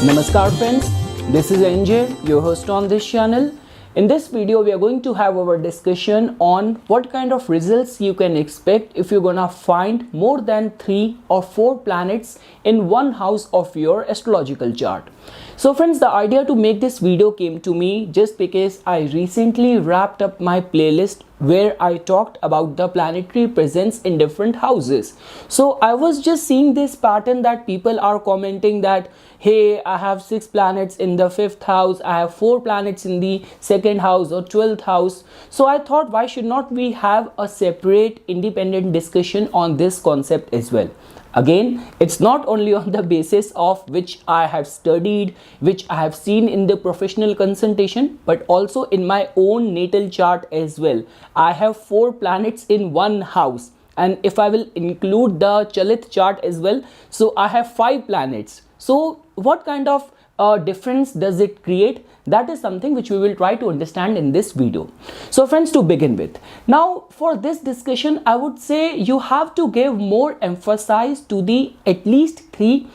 Namaskar friends, this is Angel, your host on this channel. In this video, we are going to have our discussion on what kind of results you can expect if you're gonna find more than 3 or 4 planets in one house of your astrological chart. So friends, the idea to make this video came to me just because I recently wrapped up my playlist where I talked about the planetary presence in different houses. So I was just seeing this pattern that people are commenting that, hey, I have 6 planets in the 5th house, I have 4 planets in the 2nd house or 12th house. So I thought, why should not we have a separate independent discussion on this concept as well? Again, it's not only on the basis of which I have studied, which I have seen in the professional consultation, but also in my own natal chart as well. I have 4 planets in one house, and if I will include the Chalit chart as well, so I have 5 planets. So what kind of difference does it create? That is something which we will try to understand in this video. So friends, to begin with, now for this discussion, I would say you have to give more emphasis to the at least 3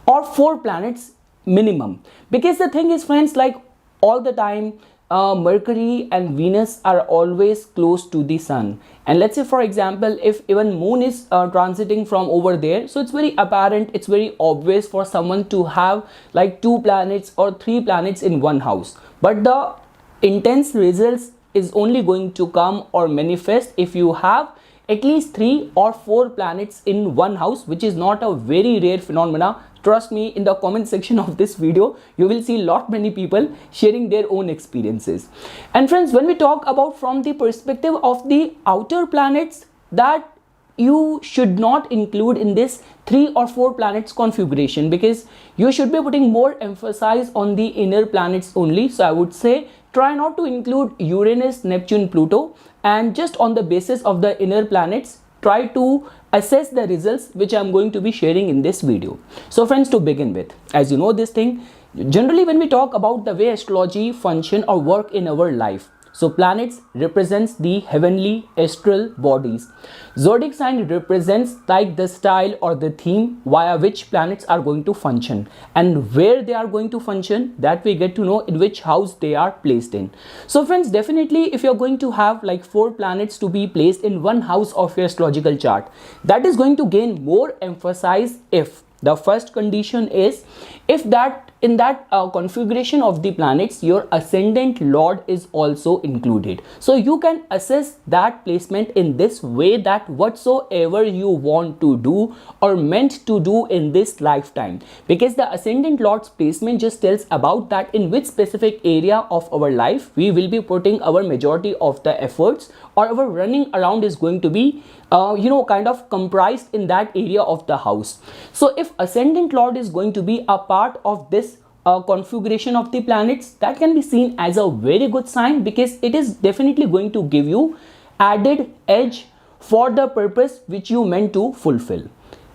or 4 planets minimum, because the thing is friends, like all the time Mercury and Venus are always close to the sun, and let's say for example if even moon is transiting from over there, so it's very apparent, it's very obvious for someone to have like 2 planets or 3 planets in one house. But the intense results is only going to come or manifest if you have at least 3 or 4 planets in one house, which is not a very rare phenomena. Trust me, in the comment section of this video, you will see many people sharing their own experiences. And friends, when we talk about from the perspective of the outer planets, that you should not include in this 3 or 4 planets configuration, because you should be putting more emphasis on the inner planets only. So I would say try not to include Uranus, Neptune, Pluto, and just on the basis of the inner planets, try to assess the results which I am going to be sharing in this video. So friends, to begin with, as you know this thing, generally when we talk about the way astrology function or work in our life, so planets represents the heavenly astral bodies. Zodiac sign represents like the style or the theme via which planets are going to function, and where they are going to function, that we get to know in which house they are placed in. So friends, definitely if you're going to have like 4 planets to be placed in one house of your astrological chart, that is going to gain more emphasis if the first condition is if that in that configuration of the planets your ascendant lord is also included. So you can assess that placement in this way, that whatsoever you want to do or meant to do in this lifetime, because the ascendant lord's placement just tells about that in which specific area of our life we will be putting our majority of the efforts, or our running around is going to be kind of comprised in that area of the house. So if ascendant lord is going to be a part of this configuration of the planets, that can be seen as a very good sign, because it is definitely going to give you added edge for the purpose which you meant to fulfill.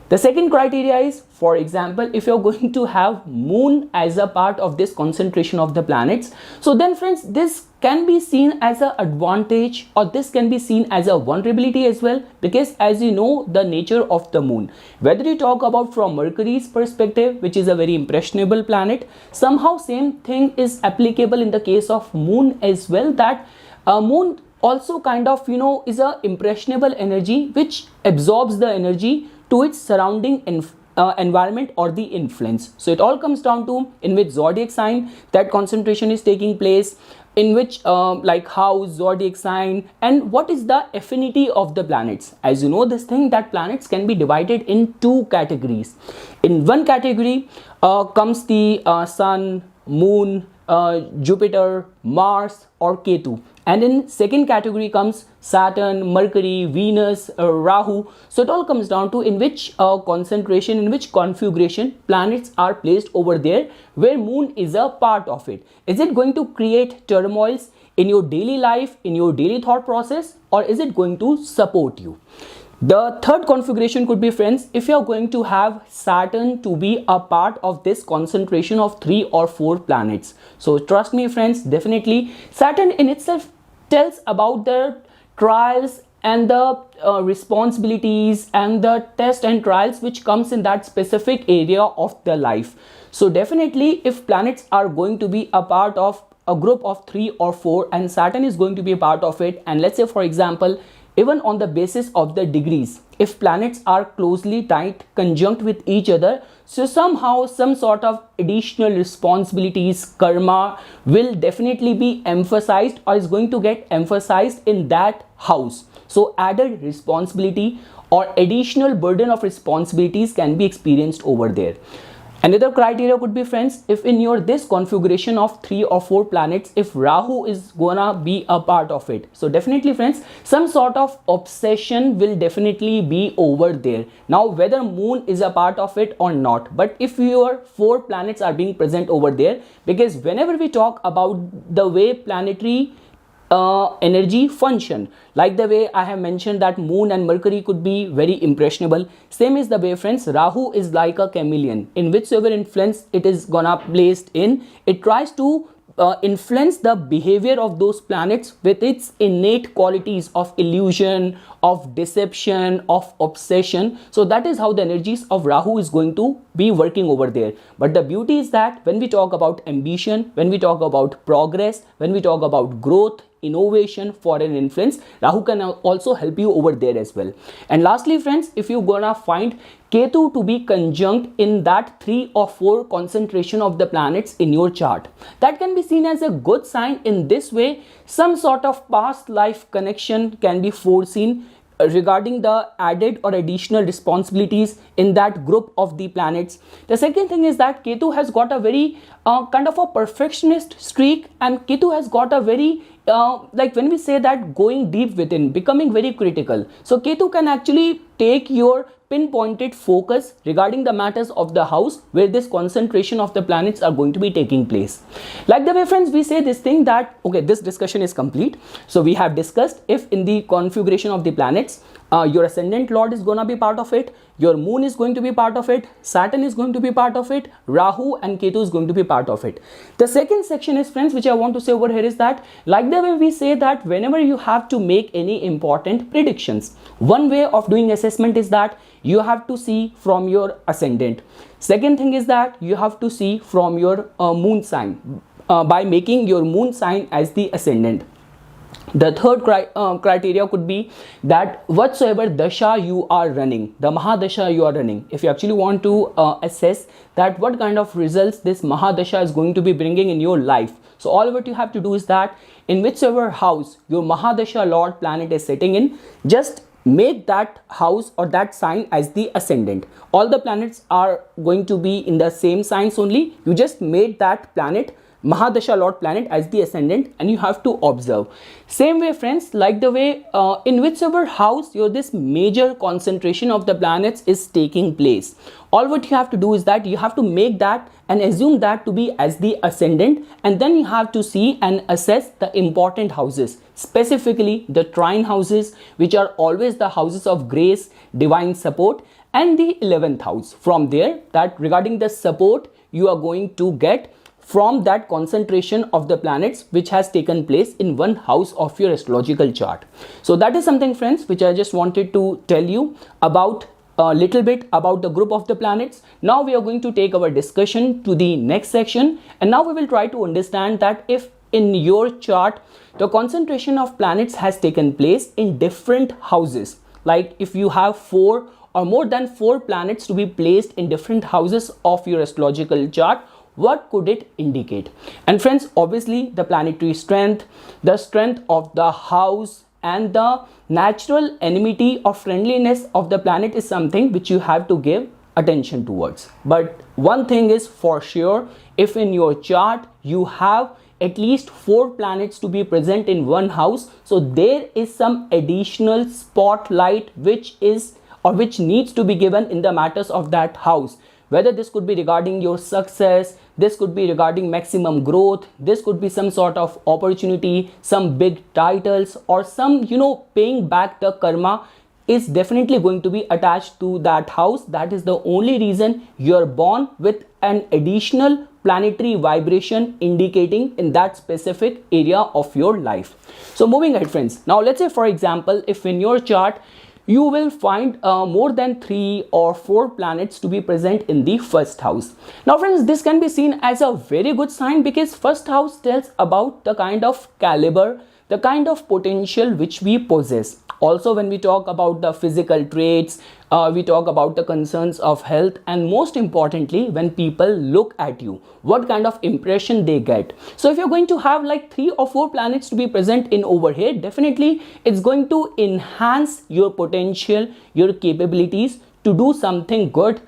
The second criteria is, for example, if you're going to have moon as a part of this concentration of the planets, so then friends, this can be seen as an advantage, or this can be seen as a vulnerability as well, because as you know the nature of the moon, whether you talk about from Mercury's perspective, which is a very impressionable planet, somehow same thing is applicable in the case of moon as well, that moon also kind of is a impressionable energy which absorbs the energy to its surrounding environment or the influence. So it all comes down to in which zodiac sign that concentration is taking place, in which like house, zodiac sign, and what is the affinity of the planets. As you know this thing, that planets can be divided in 2 categories. In one category comes the sun, moon, Jupiter, Mars or Ketu, and in second category comes Saturn, Mercury, Venus, Rahu. So it all comes down to in which concentration, in which configuration planets are placed over there where moon is a part of it. Is it going to create turmoils in your daily life, in your daily thought process, or is it going to support you? The third configuration could be, friends, if you are going to have Saturn to be a part of this concentration of 3 or 4 planets. So trust me friends, definitely Saturn in itself tells about the trials and the responsibilities and the test and trials which comes in that specific area of the life. So definitely if planets are going to be a part of a group of 3 or 4 and Saturn is going to be a part of it, and let's say for example even on the basis of the degrees, if planets are closely tied conjunct with each other, so somehow some sort of additional responsibilities, karma will definitely be emphasized or is going to get emphasized in that house. So added responsibility or additional burden of responsibilities can be experienced over there. Another criteria could be, friends, if in your this configuration of 3 or 4 planets, if Rahu is gonna be a part of it, so definitely friends, some sort of obsession will definitely be over there. Now whether moon is a part of it or not, but if your 4 planets are being present over there, because whenever we talk about the way planetary energy function, like the way I have mentioned that moon and Mercury could be very impressionable, same is the way, friends, Rahu is like a chameleon. In whichever influence it is gonna placed in, it tries to influence the behavior of those planets with its innate qualities of illusion, of deception, of obsession. So that is how the energies of Rahu is going to be working over there. But the beauty is that when we talk about ambition, when we talk about progress, when we talk about growth, innovation, foreign influence, Rahu can also help you over there as well. And lastly, friends, if you're gonna find Ketu to be conjunct in that 3 or 4 concentration of the planets in your chart, that can be seen as a good sign. In this way, some sort of past life connection can be foreseen regarding the added or additional responsibilities in that group of the planets. The second thing is that Ketu has got a very kind of a perfectionist streak, and Ketu has got a very like when we say that going deep within, becoming very critical. So Ketu can actually take your pinpointed focus regarding the matters of the house where this concentration of the planets are going to be taking place. Like the way, friends, we say this thing that, okay, this discussion is complete. So we have discussed if in the configuration of the planets, your ascendant lord is going to be part of it, your moon is going to be part of it, Saturn is going to be part of it, Rahu and Ketu is going to be part of it. The second section is, friends, which I want to say over here is that, like the way we say that whenever you have to make any important predictions, one way of doing assessment is that you have to see from your ascendant. Second thing is that you have to see from your moon sign by making your moon sign as the ascendant. The third criteria could be that whatsoever dasha you are running, the Mahadasha you are running, if you actually want to assess that what kind of results this Mahadasha is going to be bringing in your life. So all what you have to do is that in whichever house your Mahadasha Lord planet is sitting in, just make that house or that sign as the ascendant. All the planets are going to be in the same signs only. You just made that planet, Mahadasha Lord planet, as the ascendant, and you have to observe. Same way, friends, like the way in whichever house your this major concentration of the planets is taking place, all what you have to do is that you have to make that and assume that to be as the ascendant, and then you have to see and assess the important houses, specifically the trine houses, which are always the houses of grace, divine support, and the 11th house. From there, that regarding the support you are going to get from that concentration of the planets which has taken place in one house of your astrological chart. So that is something, friends, which I just wanted to tell you about a little bit about the group of the planets. Now we are going to take our discussion to the next section, and now we will try to understand that if in your chart the concentration of planets has taken place in different houses, like if you have 4 or more than 4 planets to be placed in different houses of your astrological chart, what could it indicate? And friends, obviously the planetary strength, the strength of the house, and the natural enmity or friendliness of the planet is something which you have to give attention towards. But one thing is for sure, if in your chart you have at least 4 planets to be present in one house, so there is some additional spotlight which is or which needs to be given in the matters of that house. Whether this could be regarding your success, this could be regarding maximum growth, this could be some sort of opportunity, some big titles, or some, paying back the karma is definitely going to be attached to that house. That is the only reason you're born with an additional planetary vibration indicating in that specific area of your life. So moving ahead, friends, now let's say for example, if in your chart you will find more than 3 or 4 planets to be present in the first house. Now friends, this can be seen as a very good sign, because first house tells about the kind of caliber, the kind of potential which we possess. Also, when we talk about the physical traits, we talk about the concerns of health, and most importantly, when people look at you, what kind of impression they get. So if you're going to have like 3 or 4 planets to be present in over here, definitely it's going to enhance your potential, your capabilities to do something good,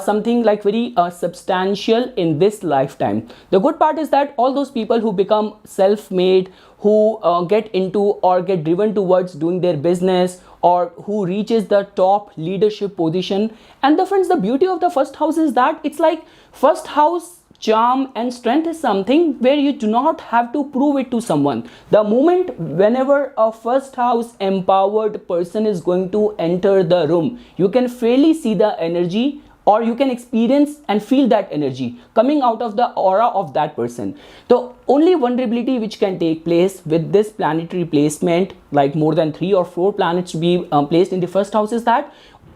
something like very substantial in this lifetime. The good part is that all those people who become self-made, who get into or get driven towards doing their business, or who reaches the top leadership position. And the friends, the beauty of the first house is that it's like first house charm and strength is something where you do not have to prove it to someone. The moment whenever a first house empowered person is going to enter the room, you can fairly see the energy, or you can experience and feel that energy coming out of the aura of that person. The only vulnerability which can take place with this planetary placement, like more than 3 or 4 planets to be placed in the first house, is that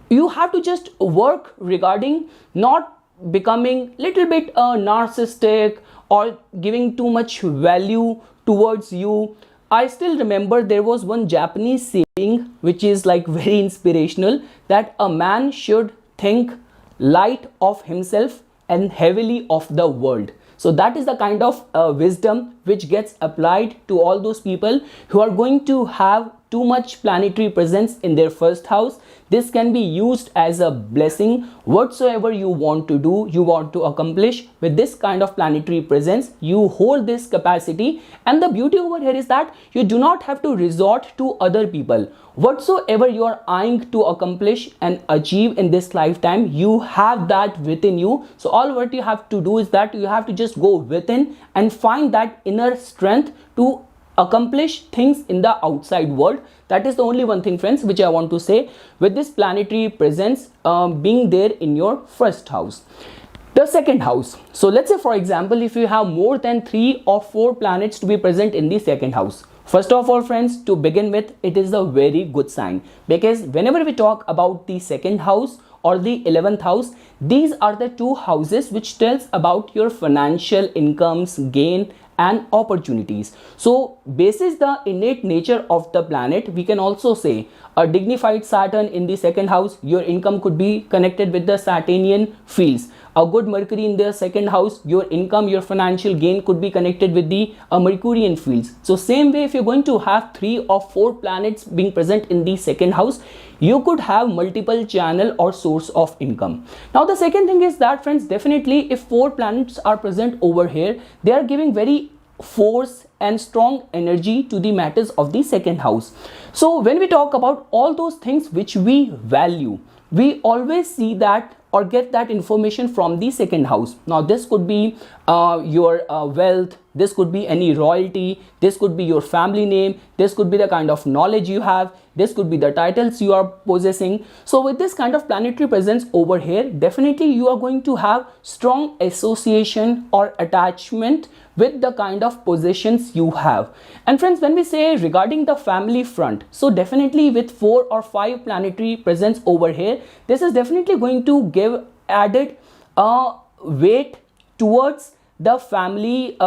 you have to just work regarding not becoming little bit narcissistic or giving too much value towards you. I still remember there was one Japanese saying which is like very inspirational, that a man should think light of himself and heavily of the world. So that is the kind of wisdom which gets applied to all those people who are going to have too much planetary presence in their first house. This can be used as a blessing. Whatsoever you want to do, you want to accomplish with this kind of planetary presence, you hold this capacity. And the beauty over here is that you do not have to resort to other people. Whatsoever you are eyeing to accomplish and achieve in this lifetime, you have that within you. So all what you have to do is that you have to just go within and find that inner strength to accomplish things in the outside world. That is the only one thing, friends, which I want to say with this planetary presence being there in your first house. The second house. So let's say for example, if you have more than 3 or 4 planets to be present in the second house. First of all, friends, to begin with, it is a very good sign, because whenever we talk about the second house or the 11th house, these are the 2 houses which tells about your financial incomes, gain and opportunities. So basis the innate nature of the planet, we can also say a dignified Saturn in the second house, your income could be connected with the Saturnian fields. A good Mercury in the second house, your income, your financial gain could be connected with the Mercurian fields. So same way, if you're going to have 3 or 4 planets being present in the second house, you could have multiple channel or source of income. Now the second thing is that, friends, definitely if 4 planets are present over here, they are giving very force and strong energy to the matters of the second house. So when we talk about all those things which we value, we always see that or get that information from the second house. Now this could be your wealth, this could be any royalty, this could be your family name, this could be the kind of knowledge you have, this could be the titles you are possessing. So with this kind of planetary presence over here, definitely you are going to have strong association or attachment with the kind of possessions you have. And friends, when we say regarding the family front, so definitely with 4 or 5 planetary presence over here, this is definitely going to give added weight towards the family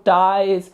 ties,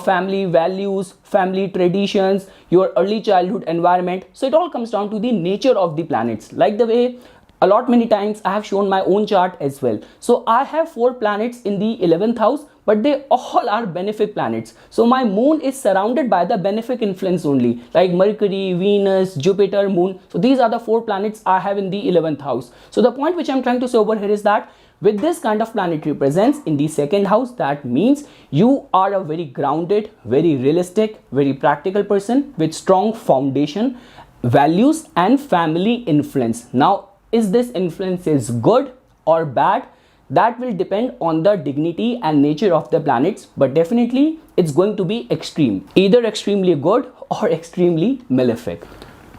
family values, family traditions, your early childhood environment. So it all comes down to the nature of the planets, like the way a lot many times I have shown my own chart as well. So I have 4 planets in the 11th house, but they all are benefic planets. So my moon is surrounded by the benefic influence only, like Mercury, Venus, Jupiter, moon. So these are the 4 planets I have in the 11th house. So the point which I'm trying to say over here is that with this kind of planetary presence in the second house, that means you are a very grounded, very realistic, very practical person with strong foundation, values and family influence. Now, is this influence is good or bad? That will depend on the dignity and nature of the planets, but definitely it's going to be extreme, either extremely good or extremely malefic.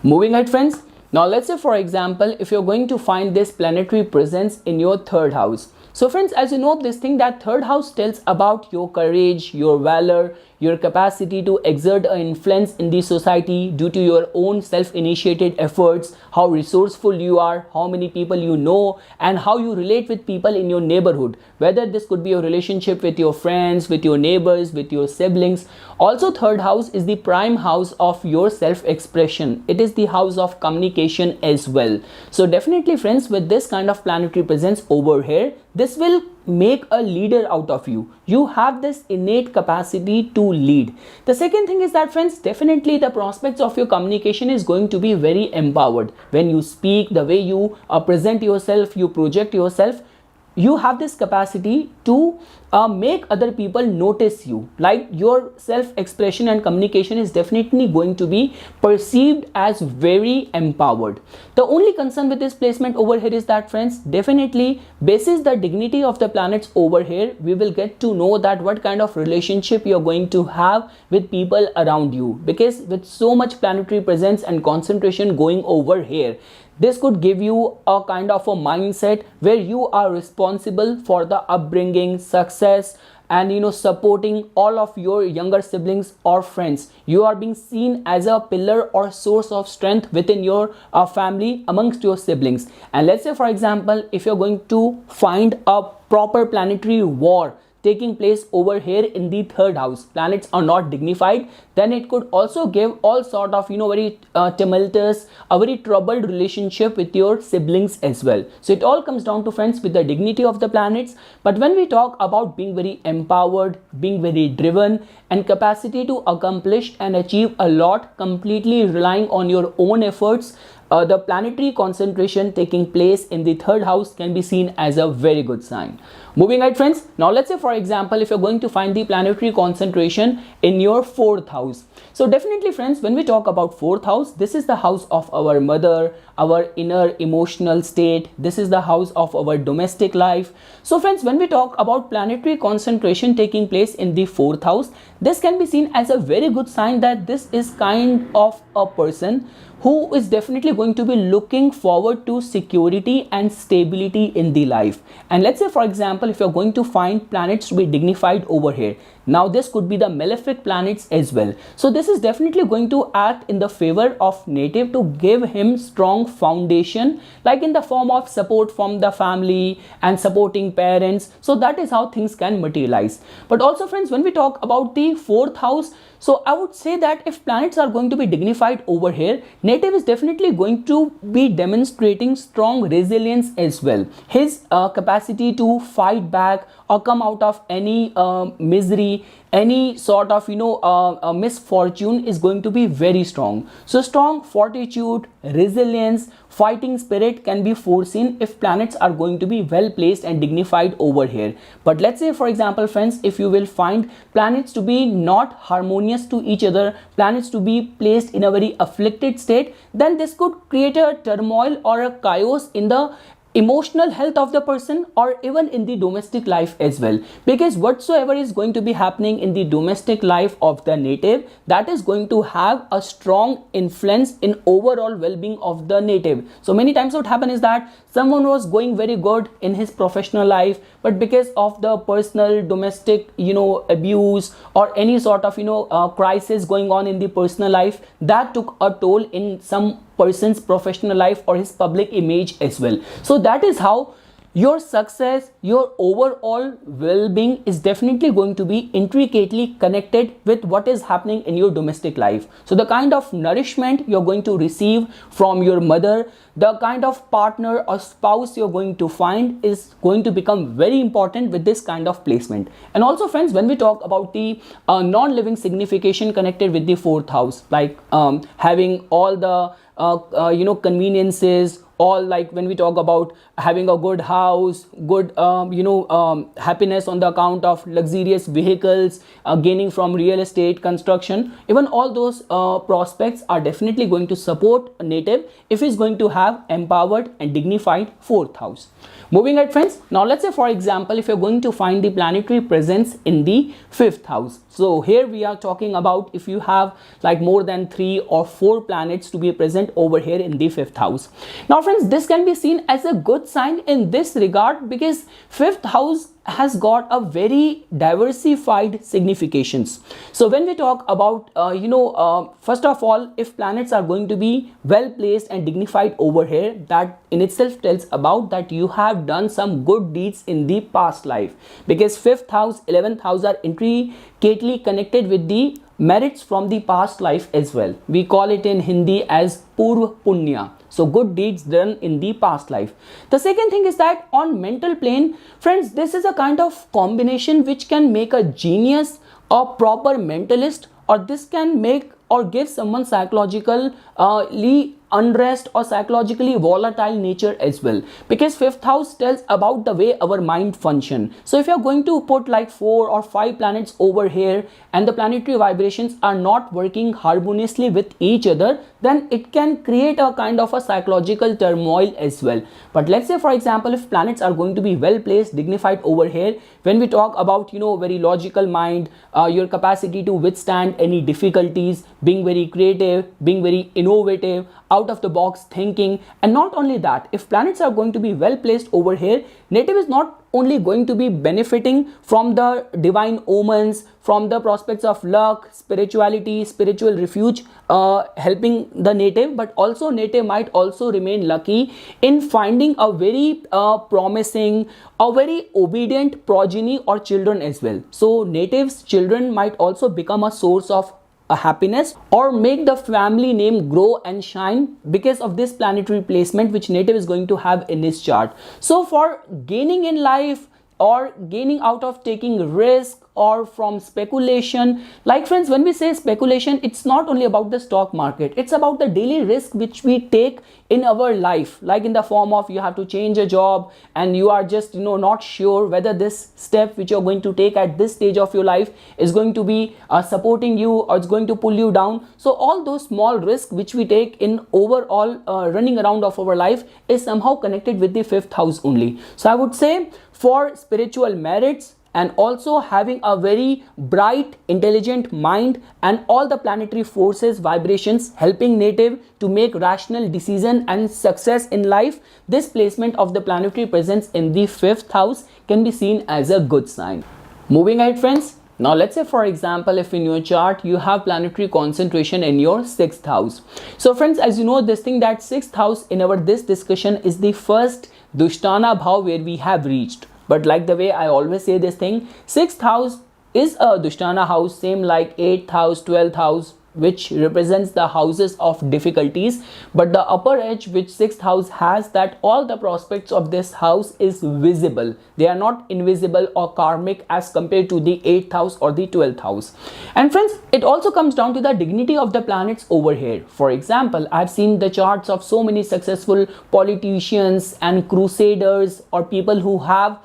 Moving ahead, friends. Now let's say, for example, if you're going to find this planetary presence in your third house. So friends, as you know this thing, that third house tells about your courage, your valor, your capacity to exert an influence in the society due to your own self-initiated efforts, how resourceful you are, how many people you know, and how you relate with people in your neighborhood. Whether this could be your relationship with your friends, with your neighbors, with your siblings. Also, third house is the prime house of your self-expression. It is the house of communication as well. So definitely, friends, with this kind of planetary presence over here, this will make a leader out of you. You have this innate capacity to lead. The second thing is that, friends, definitely the prospects of your communication is going to be very empowered. When you speak, the way you present yourself, you project yourself, you have this capacity to make other people notice you. Like, your self-expression and communication is definitely going to be perceived as very empowered. The only concern with this placement over here is that, friends, definitely basis the dignity of the planets over here, we will get to know that what kind of relationship you're going to have with people around you. Because with so much planetary presence and concentration going over here, this could give you a kind of a mindset where you are responsible for the upbringing, success, and supporting all of your younger siblings or friends. You are being seen as a pillar or source of strength within your family amongst your siblings. And let's say, for example, if you're going to find a proper planetary war taking place over here in the third house, planets are not dignified, then it could also give all sort of very tumultuous, a very troubled relationship with your siblings as well. So it all comes down to, friends, with the dignity of the planets. But when we talk about being very empowered, being very driven, and capacity to accomplish and achieve a lot, completely relying on your own efforts, the planetary concentration taking place in the third house can be seen as a very good sign. Moving ahead, friends. Now let's say, for example, if you're going to find the planetary concentration in your fourth house. So definitely, friends, when we talk about fourth house, this is the house of our mother, our inner emotional state. This is the house of our domestic life. So friends, when we talk about planetary concentration taking place in the fourth house, this can be seen as a very good sign that this is kind of a person who is definitely going to be looking forward to security and stability in the life. And let's say, for example, if you're going to find planets to be dignified over here, now this could be the malefic planets as well. So this is definitely going to act in the favor of native to give him strong foundation, like in the form of support from the family and supporting parents. So that is how things can materialize. But also, friends, when we talk about the fourth house, so I would say that if planets are going to be dignified over here, native is definitely going to be demonstrating strong resilience as well. His capacity to fight back or come out of any misery, any sort of misfortune is going to be very strong. So strong fortitude, resilience, fighting spirit can be foreseen if planets are going to be well placed and dignified over here. But let's say, for example, friends, if you will find planets to be not harmonious to each other, planets to be placed in a very afflicted state, then this could create a turmoil or a chaos in the emotional health of the person, or even in the domestic life as well. Because whatsoever is going to be happening in the domestic life of the native, that is going to have a strong influence in overall well-being of the native. So many times what happen is that someone was going very good in his professional life, but because of the personal domestic abuse or any sort of crisis going on in the personal life, that took a toll in some person's professional life or his public image as well. So that is how your success, your overall well-being is definitely going to be intricately connected with what is happening in your domestic life. So the kind of nourishment you're going to receive from your mother, the kind of partner or spouse you're going to find is going to become very important with this kind of placement. And also, friends, when we talk about the non-living signification connected with the fourth house, like having all the conveniences, all, like when we talk about having a good house, good happiness on the account of luxurious vehicles, gaining from real estate construction, even all those prospects are definitely going to support a native if he's going to have empowered and dignified fourth house. Moving ahead, friends, now let's say for example if you're going to find the planetary presence in the 5th house. So here we are talking about if you have like more than 3 or 4 planets to be present over here in the 5th house. Now friends, this can be seen as a good sign in this regard because 5th house has got a very diversified significations. So when we talk about first of all, if planets are going to be well placed and dignified over here, that in itself tells about that you have done some good deeds in the past life, because 5th house, 11th house are intricately connected with the merits from the past life as well. We call it in Hindi as Purva Punya. So good deeds done in the past life. The second thing is that on mental plane, friends, this is a kind of combination which can make a genius a proper mentalist, or this can make or give someone psychologically unrest or psychologically volatile nature as well, because 5th house tells about the way our mind function. So if you're going to put like 4 or 5 planets over here and the planetary vibrations are not working harmoniously with each other, then it can create a kind of a psychological turmoil as well. But let's say for example, if planets are going to be well placed, dignified over here, when we talk about very logical mind, your capacity to withstand any difficulties, being very creative, being very innovative, out of the box thinking, and not only that, if planets are going to be well placed over here, native is not only going to be benefiting from the divine omens, from the prospects of luck, spirituality, spiritual refuge helping the native, but also native might also remain lucky in finding a very promising, a very obedient progeny or children as well. So natives' children might also become a source of a happiness or make the family name grow and shine because of this planetary placement which native is going to have in his chart. So for gaining in life or gaining out of taking risk or from speculation, like friends, when we say speculation, it's not only about the stock market, it's about the daily risk which we take in our life, like in the form of you have to change a job and you are just not sure whether this step which you're going to take at this stage of your life is going to be supporting you or it's going to pull you down. So all those small risks which we take in overall running around of our life is somehow connected with the 5th house only. So I would say for spiritual merits and also having a very bright, intelligent mind and all the planetary forces, vibrations helping native to make rational decision and success in life, this placement of the planetary presence in the 5th house can be seen as a good sign. Moving ahead, friends. Now let's say for example, if in your chart you have planetary concentration in your 6th house. So friends, as you know this thing that 6th house in our this discussion is the first Dushtana Bhav where we have reached. But like the way I always say this thing, 6th house is a Dushtana house, same like 8th house, 12th house, which represents the houses of difficulties. But the upper edge which 6th house has, that all the prospects of this house is visible. They are not invisible or karmic as compared to the 8th house or the 12th house. And friends, it also comes down to the dignity of the planets over here. For example, I've seen the charts of so many successful politicians and crusaders or people who have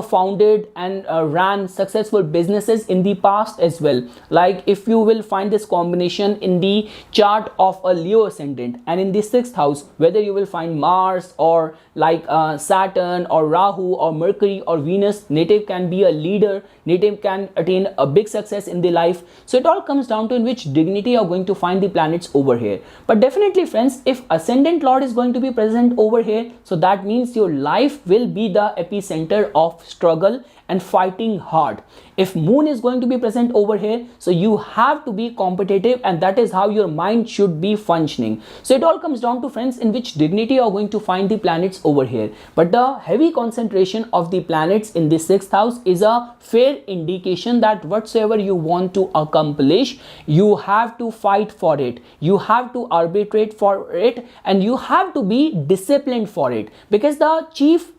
founded and ran successful businesses in the past as well. Like if you will find this combination in the chart of a Leo ascendant and in the 6th house, whether you will find Mars or like Saturn or Rahu or Mercury or Venus, native can be a leader, native can attain a big success in the life. So it all comes down to in which dignity you're going to find the planets over here. But definitely friends, if ascendant lord is going to be present over here, so that means your life will be the epicenter of struggle and fighting hard. If moon is going to be present over here, so you have to be competitive, and that is how your mind should be functioning. So it all comes down to friends in which dignity you are going to find the planets over here. But the heavy concentration of the planets in the 6th house is a fair indication that whatsoever you want to accomplish, you have to fight for it, you have to arbitrate for it, and you have to be disciplined for it, because the chief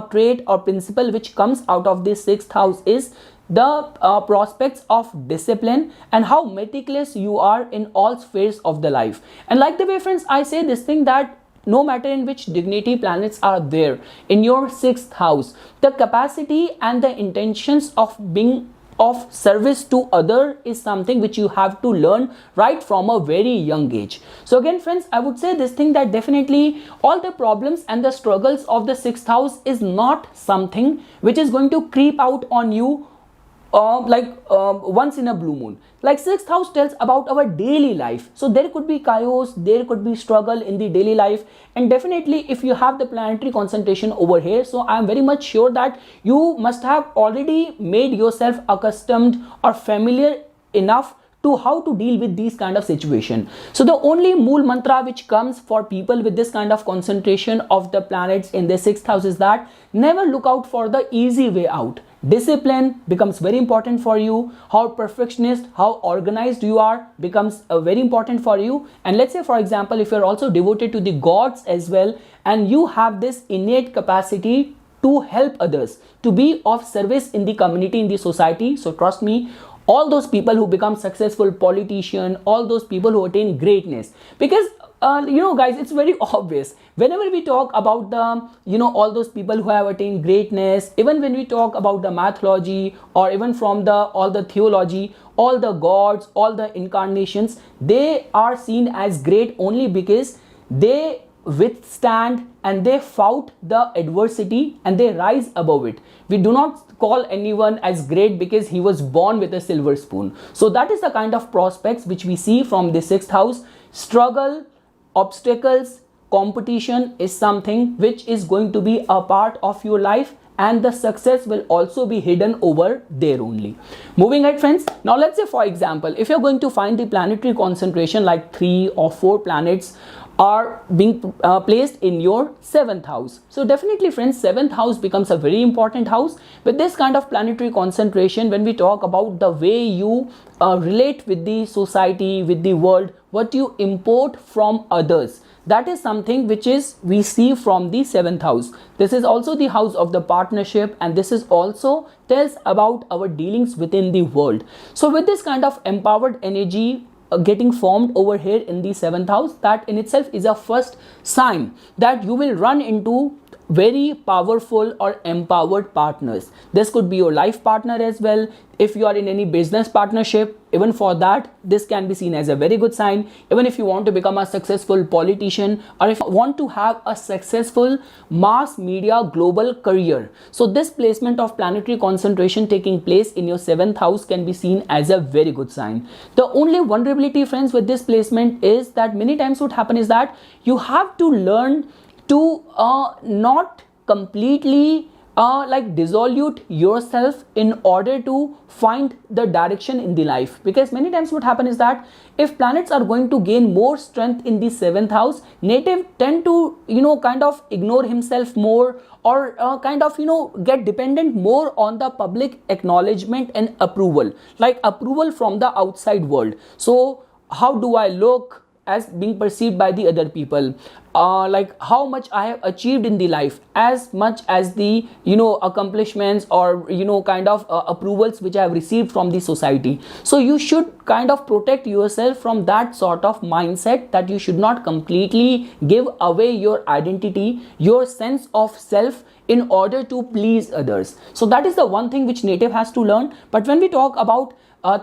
trait or principle which comes out of this 6th house is the prospects of discipline and how meticulous you are in all spheres of the life. And like the way friends, I say this thing that no matter in which dignity planets are there in your 6th house, the capacity and the intentions of being of service to other is something which you have to learn right from a very young age. So again friends, I would say this thing that definitely all the problems and the struggles of the sixth house is not something which is going to creep out on you once in a blue moon. Like sixth house tells about our daily life, so there could be chaos, there could be struggle in the daily life, and definitely if you have the planetary concentration over here, so I am very much sure that you must have already made yourself accustomed or familiar enough to how to deal with these kind of situation. So the only mool mantra which comes for people with this kind of concentration of the planets in the sixth house is that never look out for the easy way out. Discipline becomes very important for you. How perfectionist, how organized you are becomes very important for you. And let's say for example, if you're also devoted to the gods as well, and you have this innate capacity to help others, to be of service in the community, in the society, so trust me, all those people who become successful politician, all those people who attain greatness, because guys, it's very obvious whenever we talk about the all those people who have attained greatness, even when we talk about the mythology or even from the all the theology, all the gods, all the incarnations, they are seen as great only because they withstand and they fought the adversity and they rise above it. We do not call anyone as great because he was born with a silver spoon. So that is the kind of prospects which we see from the sixth house. Struggle, obstacles, competition is something which is going to be a part of your life, and the success will also be hidden over there only. Moving ahead friends, now let's say for example, if you're going to find the planetary concentration like 3 or 4 planets are being placed in your 7th house. So definitely friends, 7th house becomes a very important house. With this kind of planetary concentration, when we talk about the way you relate with the society, with the world, what you import from others, that is something which is we see from the 7th house. This is also the house of the partnership, and this is also tells about our dealings within the world. So with this kind of empowered energy getting formed over here in the 7th house, that in itself is a first sign that you will run into very powerful or empowered partners. This could be your life partner as well. If you are in any business partnership, even for that, this can be seen as a very good sign. Even if you want to become a successful politician, or if you want to have a successful mass media global career, so this placement of planetary concentration taking place in your 7th house can be seen as a very good sign. The only vulnerability friends with this placement is that many times what happen is that you have to learn to not completely dissolute yourself in order to find the direction in the life. Because many times what happen is that if planets are going to gain more strength in the 7th house, native tend to kind of ignore himself more, or get dependent more on the public acknowledgement and approval, like approval from the outside world. So how do I look as being perceived by the other people, like how much I have achieved in the life, as much as the accomplishments or approvals which I have received from the society. So you should kind of protect yourself from that sort of mindset, that you should not completely give away your identity, your sense of self, in order to please others. So that is the one thing which native has to learn. But when we talk about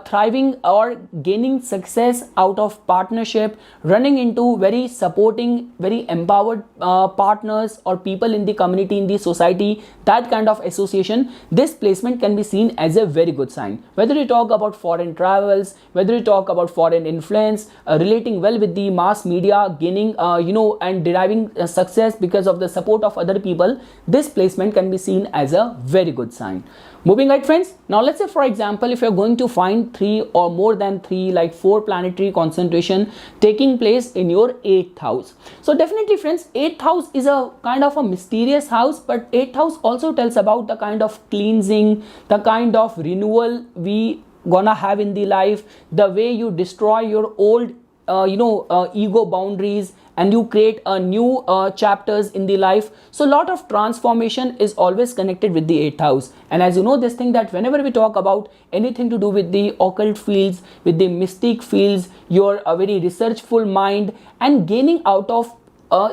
thriving or gaining success out of partnership, running into very supporting, very empowered partners or people in the community, in the society, that kind of association, this placement can be seen as a very good sign. Whether you talk about foreign travels, whether you talk about foreign influence, relating well with the mass media, gaining and deriving success because of the support of other people, this placement can be seen as a very good sign. Moving ahead friends, now let's say for example, if you're going to find 3 or more than 3, like 4 planetary concentration taking place in your 8th house. So definitely friends, 8th house is a kind of a mysterious house, but 8th house also tells about the kind of cleansing, the kind of renewal we gonna have in the life, the way you destroy your old ego boundaries and you create a new chapters in the life. So a lot of transformation is always connected with the 8th house. And as you know this thing, that whenever we talk about anything to do with the occult fields, with the mystic fields, your a very researchful mind and gaining out of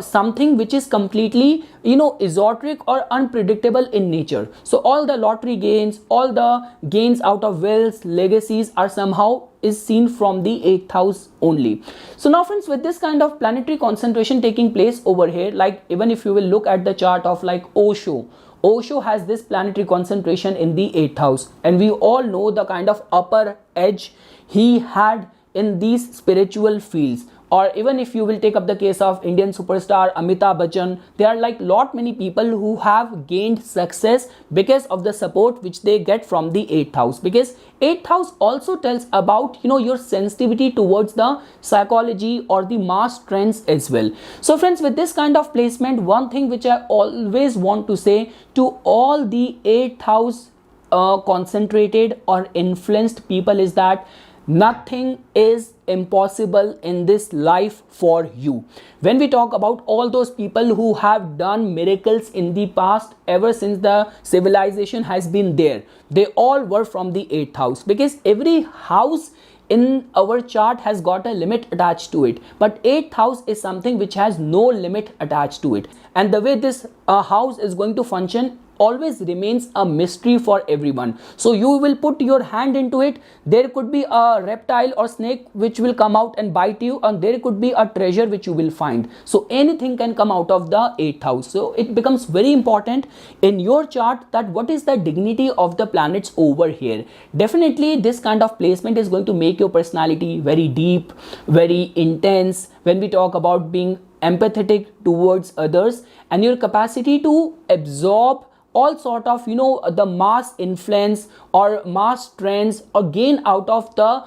something which is completely, esoteric or unpredictable in nature. So all the lottery gains, all the gains out of wills, legacies are somehow is seen from the 8th house only. So now friends, with this kind of planetary concentration taking place over here, like even if you will look at the chart of like Osho has this planetary concentration in the 8th house, and we all know the kind of upper edge he had in these spiritual fields. Or even if you will take up the case of Indian superstar Amitabh Bachchan, there are like lot many people who have gained success because of the support which they get from the 8th house, because 8th house also tells about your sensitivity towards the psychology or the mass trends as well. So friends, with this kind of placement, one thing which I always want to say to all the 8th house concentrated or influenced people is that nothing is impossible in this life for you. When we talk about all those people who have done miracles in the past, ever since the civilization has been there, they all were from the 8th house, because every house in our chart has got a limit attached to it, but 8th house is something which has no limit attached to it. And the way this house is going to function always remains a mystery for everyone. So you will put your hand into it, there could be a reptile or snake which will come out and bite you, and there could be a treasure which you will find. So anything can come out of the 8th house. So it becomes very important in your chart that what is the dignity of the planets over here. Definitely this kind of placement is going to make your personality very deep, very intense when we talk about being empathetic towards others, and your capacity to absorb all sort of the mass influence or mass trends or gain out of the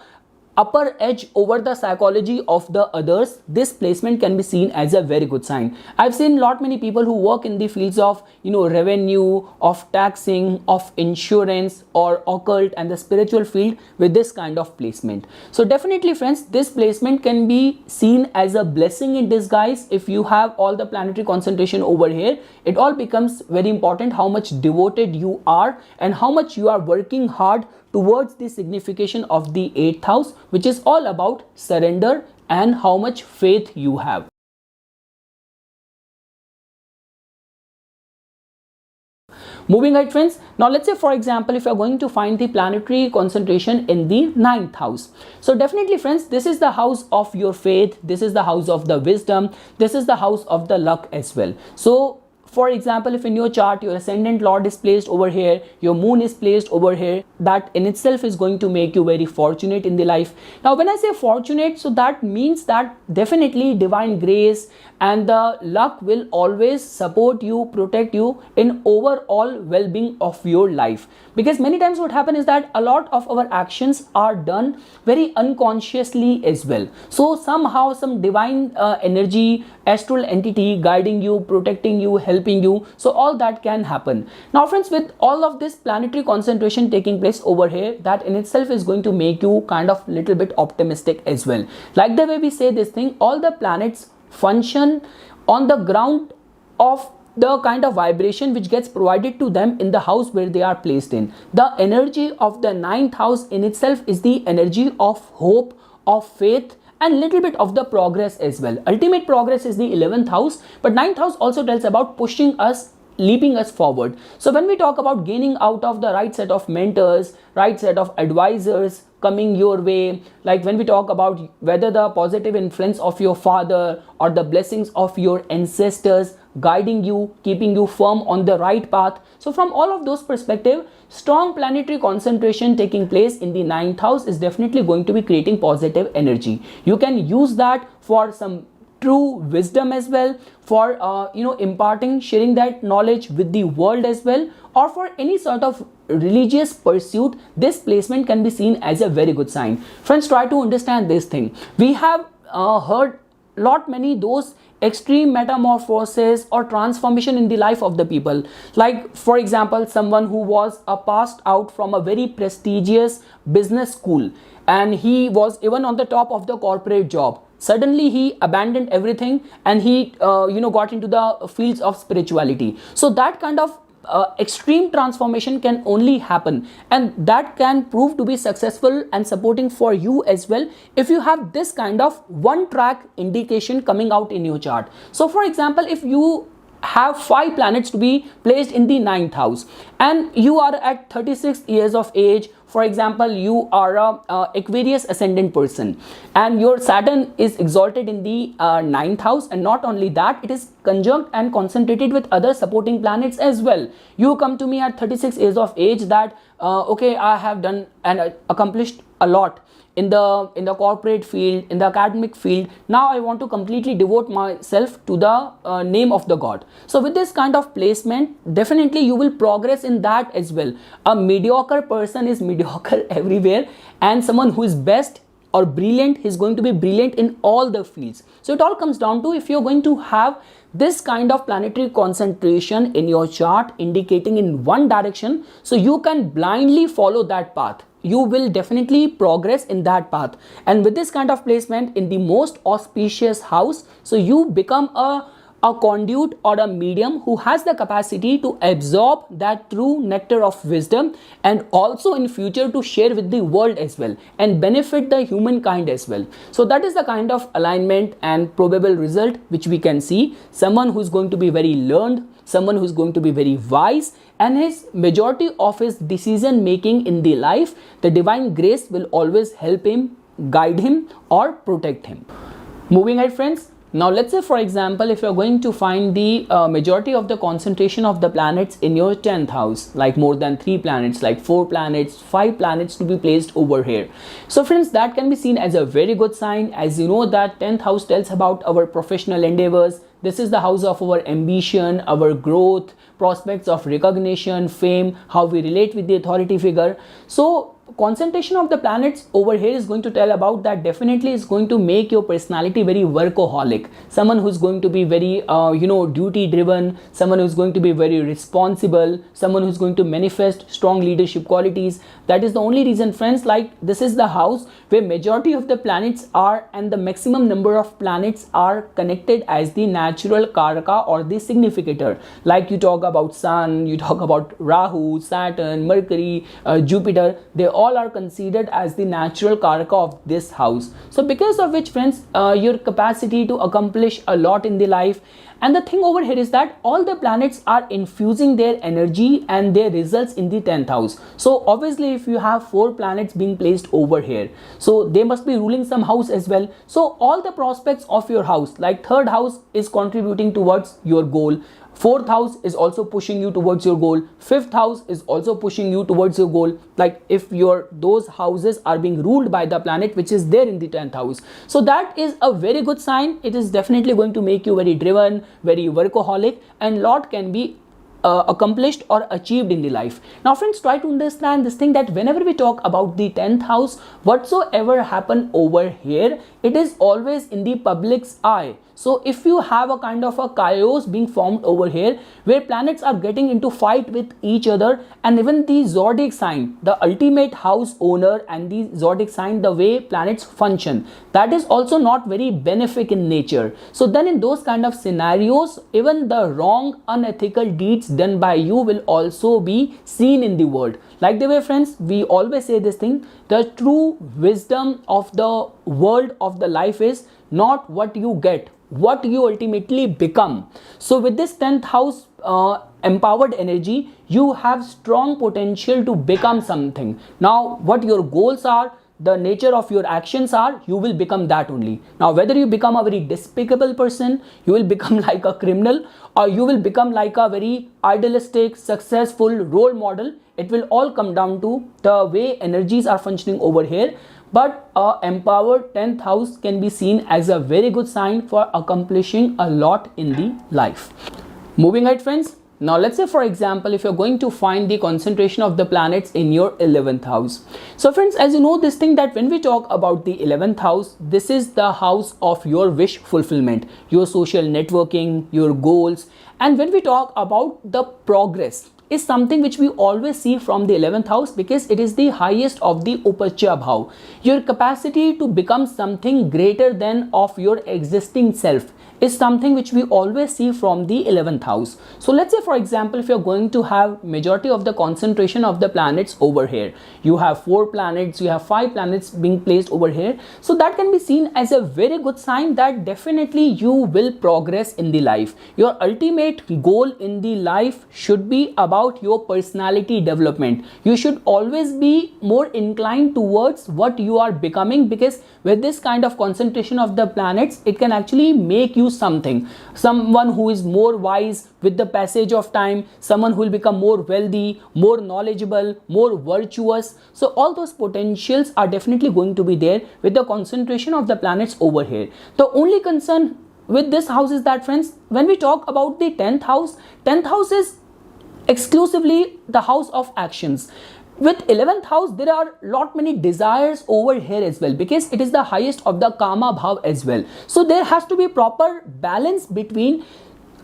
upper edge over the psychology of the others. This placement can be seen as a very good sign. I've seen lot many people who work in the fields of revenue, of taxing, of insurance or occult and the spiritual field with this kind of placement. So definitely friends, this placement can be seen as a blessing in disguise. If you have all the planetary concentration over here, it all becomes very important how much devoted you are and how much you are working hard towards the signification of the 8th house, which is all about surrender and how much faith you have. Moving ahead friends, now let's say for example if you are going to find the planetary concentration in the 9th house. So definitely friends, this is the house of your faith, this is the house of the wisdom, this is the house of the luck as well. So for example, if in your chart your ascendant lord is placed over here, your moon is placed over here, that in itself is going to make you very fortunate in the life. Now when I say fortunate, so that means that definitely divine grace and the luck will always support you, protect you in overall well-being of your life. Because many times what happens is that a lot of our actions are done very unconsciously as well. So somehow some divine energy, astral entity guiding you, protecting you, helping you, so all that can happen. Now friends, with all of this planetary concentration taking place over here, that in itself is going to make you kind of little bit optimistic as well. Like the way we say this thing, all the planets function on the ground of the kind of vibration which gets provided to them in the house where they are placed in. The energy of the 9th house in itself is the energy of hope, of faith, and little bit of the progress as well. Ultimate progress is the 11th house, but 9th house also tells about pushing us, leaping us forward. So when we talk about gaining out of the right set of mentors, right set of advisors coming your way, like when we talk about whether the positive influence of your father or the blessings of your ancestors guiding you, keeping you firm on the right path. So from all of those perspectives, strong planetary concentration taking place in the 9th house is definitely going to be creating positive energy. You can use that for some true wisdom as well, for imparting, sharing that knowledge with the world as well, or for any sort of religious pursuit. This placement can be seen as a very good sign. Friends, try to understand this thing. We have heard lot many those extreme metamorphosis or transformation in the life of the people. Like for example, someone who was passed out from a very prestigious business school and he was even on the top of the corporate job. Suddenly he abandoned everything and he got into the fields of spirituality. So that kind of extreme transformation can only happen, and that can prove to be successful and supporting for you as well if you have this kind of one track indication coming out in your chart. So for example, if you have 5 planets to be placed in the 9th house and you are at 36 years of age, for example you are a Aquarius ascendant person and your Saturn is exalted in the 9th house, and not only that, it is conjunct and concentrated with other supporting planets as well. You come to me at 36 years of age that okay, I have done and accomplished a lot in the corporate field, in the academic field. Now I want to completely devote myself to the name of the God. So with this kind of placement, definitely you will progress in that as well. A mediocre person is mediocre everywhere, and someone who is best or brilliant is going to be brilliant in all the fields. So it all comes down to, if you're going to have this kind of planetary concentration in your chart indicating in one direction, so you can blindly follow that path. You will definitely progress in that path. And with this kind of placement in the most auspicious house, so you become a conduit or a medium who has the capacity to absorb that true nectar of wisdom, and also in future to share with the world as well and benefit the humankind as well. So that is the kind of alignment and probable result which we can see. Someone who is going to be very learned, someone who is going to be very wise, and his majority of his decision making in the life, the divine grace will always help him, guide him or protect him. Moving ahead friends, now let's say for example, if you're going to find the majority of the concentration of the planets in your 10th house, like more than 3 planets, like 4 planets, 5 planets to be placed over here. So friends, that can be seen as a very good sign. As you know that 10th house tells about our professional endeavors. This is the house of our ambition, our growth, prospects of recognition, fame, how we relate with the authority figure. So concentration of the planets over here is going to tell about that. Definitely is going to make your personality very workaholic, someone who's going to be very duty driven, someone who's going to be very responsible, someone who's going to manifest strong leadership qualities. That is the only reason friends, like this is the house where majority of the planets are, and the maximum number of planets are connected as the natural karaka or the significator. Like you talk about Sun, you talk about Rahu, Saturn, Mercury, Jupiter, they all are considered as the natural karaka of this house. So because of which friends, your capacity to accomplish a lot in the life. And the thing over here is that all the planets are infusing their energy and their results in the 10th house. So obviously if you have 4 planets being placed over here, so they must be ruling some house as well. So all the prospects of your house, like 3rd house is contributing towards your goal, 4th house is also pushing you towards your goal, 5th house is also pushing you towards your goal, like if those houses are being ruled by the planet which is there in the 10th house. So that is a very good sign. It is definitely going to make you very driven, very workaholic, and lot can be accomplished or achieved in the life. Now friends, try to understand this thing, that whenever we talk about the 10th house, whatsoever happen over here, it is always in the public's eye. So if you have a kind of a chaos being formed over here where planets are getting into fight with each other, and even the zodiac sign, the ultimate house owner, and the zodiac sign, the way planets function, that is also not very benefic in nature. So then in those kind of scenarios, even the wrong unethical deeds done by you will also be seen in the world. Like the way friends, we always say this thing, the true wisdom of the world of the life is not what you get, what you ultimately become. So with this 10th house empowered energy, you have strong potential to become something. Now what your goals are, the nature of your actions are, you will become that only. Now whether you become a very despicable person, you will become like a criminal, or you will become like a very idealistic, successful role model, it will all come down to the way energies are functioning over here. But empowered 10th house can be seen as a very good sign for accomplishing a lot in the life. Moving ahead friends, now let's say for example, if you're going to find the concentration of the planets in your 11th house. So friends, as you know this thing, that when we talk about the 11th house, this is the house of your wish fulfillment, your social networking, your goals. And when we talk about the progress, is something which we always see from the 11th house, because it is the highest of the Upachya Bhav. Your capacity to become something greater than of your existing self is something which we always see from the 11th house. So let's say, for example, if you're going to have majority of the concentration of the planets over here, you have 4 planets, you have 5 planets being placed over here, so that can be seen as a very good sign that definitely you will progress in the life. Your ultimate goal in the life should be about your personality development. You should always be more inclined towards what you are becoming, because with this kind of concentration of the planets, it can actually make you someone who is more wise with the passage of time, someone who will become more wealthy, more knowledgeable, more virtuous. So all those potentials are definitely going to be there with the concentration of the planets over here. The only concern with this house is that, friends, when we talk about the 10th house is exclusively the house of actions. With 11th house, there are lot many desires over here as well, because it is the highest of the karma bhav as well. So there has to be proper balance between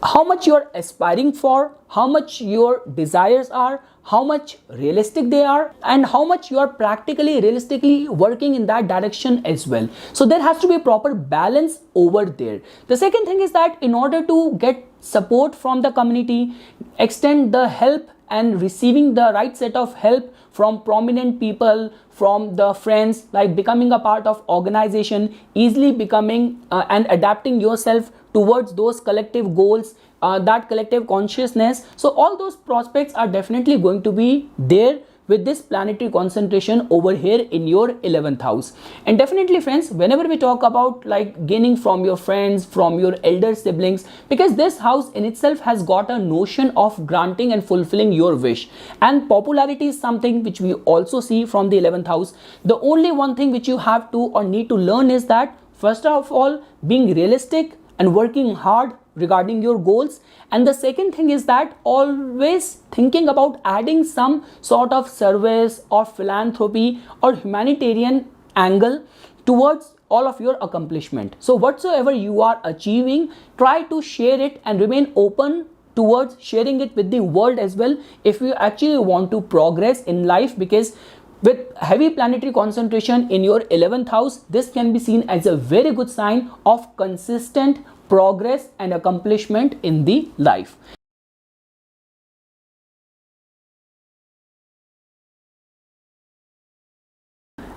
how much you are aspiring for, how much your desires are, how much realistic they are, and how much you are practically realistically working in that direction as well. So there has to be a proper balance over there. The second thing is that in order to get support from the community, extend the help and receiving the right set of help from prominent people, from the friends, like becoming a part of organization, easily becoming and adapting yourself towards those collective goals, that collective consciousness. So all those prospects are definitely going to be there with this planetary concentration over here in your 11th house. And definitely, friends, whenever we talk about like gaining from your friends, from your elder siblings, because this house in itself has got a notion of granting and fulfilling your wish, and popularity is something which we also see from the 11th house. The only one thing which you have to or need to learn is that, first of all, being realistic and working hard regarding your goals. And the second thing is that always thinking about adding some sort of service or philanthropy or humanitarian angle towards all of your accomplishment. So whatsoever you are achieving, try to share it and remain open towards sharing it with the world as well, if you actually want to progress in life. Because with heavy planetary concentration in your 11th house, this can be seen as a very good sign of consistent progress and accomplishment in the life.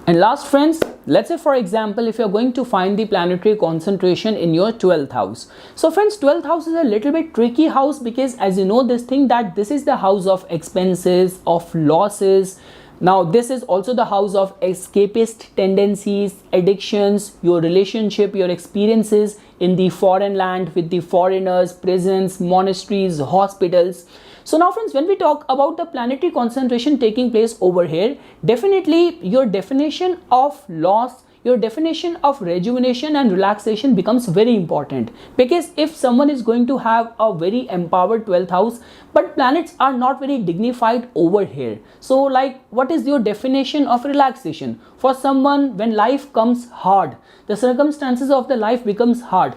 And last, friends, let's say, for example, if you're going to find the planetary concentration in your 12th house. So friends, 12th house is a little bit tricky house, because as you know this thing that this is the house of expenses, of losses. Now this is also the house of escapist tendencies, addictions, your relationship, your experiences in the foreign land with the foreigners, prisons, monasteries, hospitals. So now, friends, when we talk about the planetary concentration taking place over here, definitely your definition of loss, your definition of rejuvenation and relaxation becomes very important. Because if someone is going to have a very empowered 12th house, but planets are not very dignified over here, so like, what is your definition of relaxation? For someone, when life comes hard, the circumstances of the life becomes hard,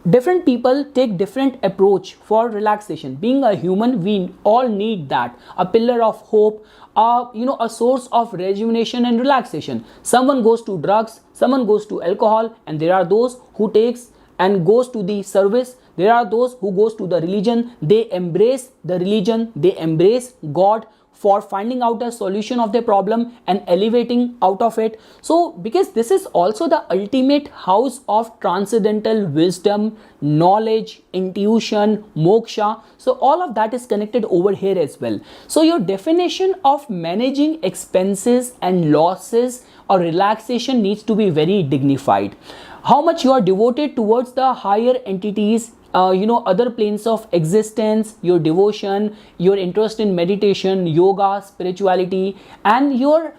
different people take different approach for relaxation. Being a human, we all need that, a pillar of hope, a source of rejuvenation and relaxation. Someone goes to drugs, someone goes to alcohol, and there are those who takes and goes to the service. There are those who goes to the religion. They embrace the religion, they embrace God for finding out a solution of the problem and elevating out of it. So because this is also the ultimate house of transcendental wisdom, knowledge, intuition, moksha, so all of that is connected over here as well. So your definition of managing expenses and losses or relaxation needs to be very dignified. How much you are devoted towards the higher entities, other planes of existence, your devotion, your interest in meditation, yoga, spirituality, and your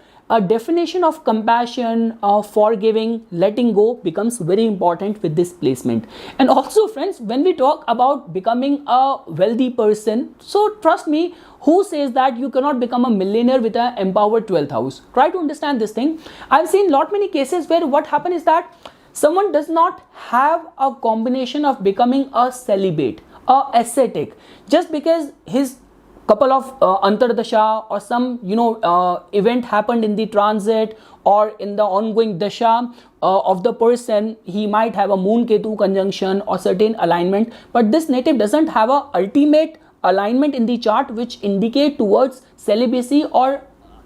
definition of compassion, forgiving, letting go becomes very important with this placement. And also, friends, when we talk about becoming a wealthy person, so trust me, who says that you cannot become a millionaire with an empowered 12th house? Try to understand this thing. I've seen lot many cases where what happened is that someone does not have a combination of becoming a celibate, a ascetic, just because his couple of antardasha or some event happened in the transit or in the ongoing dasha of the person, he might have a moon ketu conjunction or certain alignment, but this native doesn't have a ultimate alignment in the chart which indicate towards celibacy or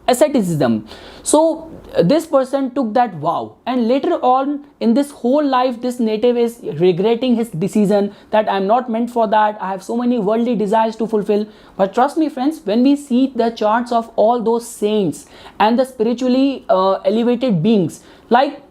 asceticism. So this person took that vow, and later on in this whole life this native is regretting his decision that I am not meant for that, I have so many worldly desires to fulfill. But trust me friends, when we see the charts of all those saints and the spiritually elevated beings, like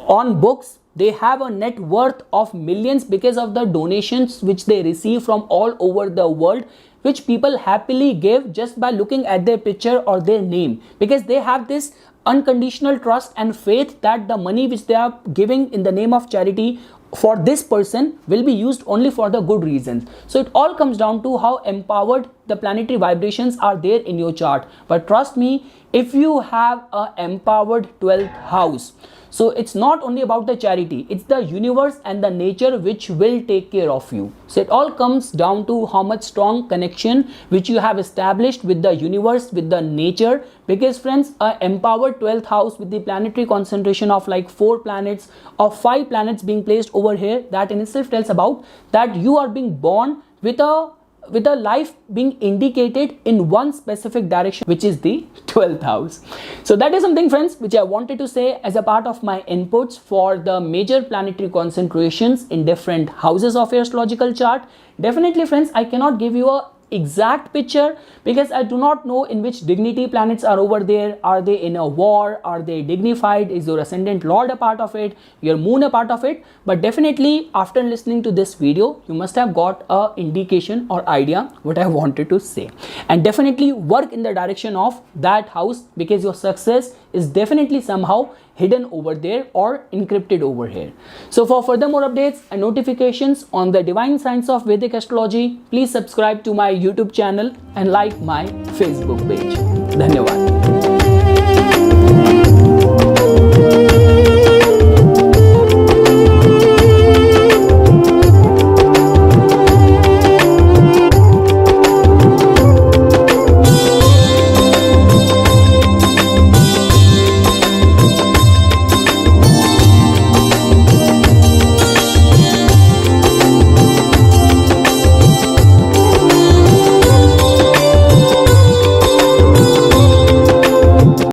on books, they have a net worth of millions because of the donations which they receive from all over the world, which people happily give just by looking at their picture or their name, because they have this unconditional trust and faith that the money which they are giving in the name of charity for this person will be used only for the good reasons. So it all comes down to how empowered the planetary vibrations are there in your chart. But trust me, if you have a empowered 12th house, so it's not only about the charity, it's the universe and the nature which will take care of you. So it all comes down to how much strong connection which you have established with the universe, with the nature. Because friends, a empowered 12th house with the planetary concentration of like 4 planets or 5 planets being placed over here, that in itself tells about that you are being born with a life being indicated in one specific direction, which is the 12th house. So that is something friends which I wanted to say as a part of my inputs for the major planetary concentrations in different houses of your astrological chart. Definitely friends, I cannot give you a exact picture because I do not know in which dignity planets are over there. Are they in a war? Are they dignified? Is your ascendant lord a part of it? Your moon a part of it? But definitely after listening to this video, you must have got a indication or idea what I wanted to say, and definitely work in the direction of that house, because your success is definitely somehow hidden over there or encrypted over here. So for further more updates and notifications on the divine science of Vedic astrology, please subscribe to my YouTube channel and like my Facebook page. Dhanyawad.